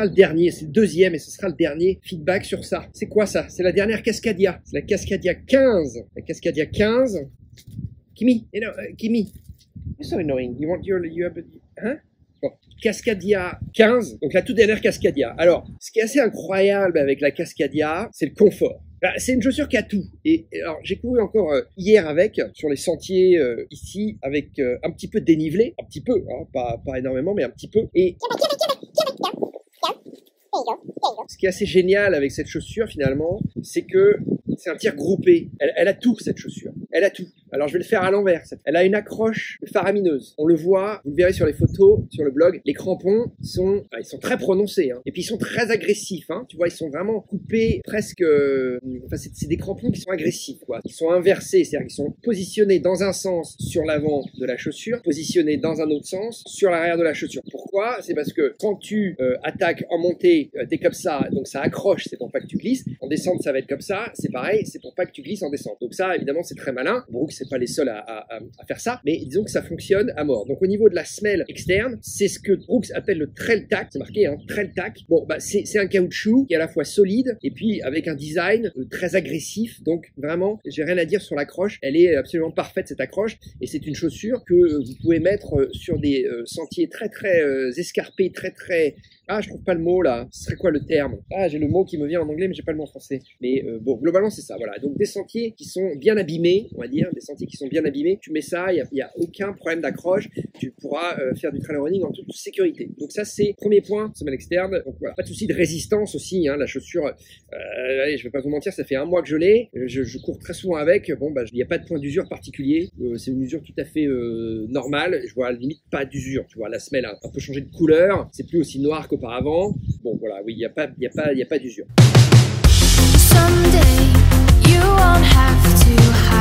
sera le dernier, c'est le deuxième et ce sera le dernier feedback sur ça. C'est quoi ça? C'est la dernière Cascadia. C'est la Cascadia 15. La Cascadia 15. Kimi, Kimi. You're so annoying. Hein? Bon. Cascadia 15, donc la toute dernière Cascadia. Alors, ce qui est assez incroyable avec la Cascadia, c'est le confort. C'est une chaussure qui a tout. Et alors, j'ai couru encore hier avec, sur les sentiers ici, avec un petit peu de dénivelé, un petit peu, hein, pas énormément, mais un petit peu. Et ce qui est assez génial avec cette chaussure, finalement, c'est que c'est un tir groupé. Elle a tout, cette chaussure. Elle a tout. Alors, je vais le faire à l'envers. Elle a une accroche faramineuse. On le voit, vous le verrez sur les photos, sur le blog. Les crampons ils sont très prononcés. Hein. Et puis, ils sont très agressifs. Hein. Tu vois, ils sont vraiment coupés presque... Enfin, c'est des crampons qui sont agressifs, quoi. Ils sont inversés, c'est-à-dire qu'ils sont positionnés dans un sens sur l'avant de la chaussure, positionnés dans un autre sens sur l'arrière de la chaussure. Pourquoi? C'est parce que quand tu attaques en montée, t'es comme ça, donc ça accroche, c'est pour pas que tu glisses. En descente, ça va être comme ça, c'est pareil, c'est pour pas que tu glisses en descente. Donc ça, évidemment, c'est très malin. Brooks, c'est pas les seuls à faire ça, mais disons que ça fonctionne à mort. Donc au niveau de la semelle externe, c'est ce que Brooks appelle le trail tack, c'est marqué, hein, trail tack. Bon, bah c'est un caoutchouc qui est à la fois solide et puis avec un design très agressif. Donc vraiment, j'ai rien à dire sur l'accroche. Elle est absolument parfaite, cette accroche, et c'est une chaussure que vous pouvez mettre sur des sentiers très escarpés, ah, je trouve pas le mot là. Ce serait quoi le terme? Ah, j'ai le mot qui me vient en anglais, mais j'ai pas le mot en français. Mais bon, globalement, c'est ça. Voilà. Donc des sentiers qui sont bien abîmés, on va dire, des sentiers qui sont bien abîmés. Tu mets ça, il y a aucun problème d'accroche. Tu pourras faire du trail running en toute sécurité. Donc ça, c'est premier point, semelle externe. Donc voilà, pas de souci de résistance aussi. Hein, la chaussure, allez, je vais pas vous mentir, ça fait un mois que je l'ai. Je cours très souvent avec. Bon, bah, il n'y a pas de point d'usure particulier. C'est une usure tout à fait normale. Je vois limite pas d'usure. Tu vois, la semelle a un peu changé de couleur. C'est plus aussi noir qu'auparavant. Bon, voilà, oui, il n'y a pas d'usure. Someday, you won't have to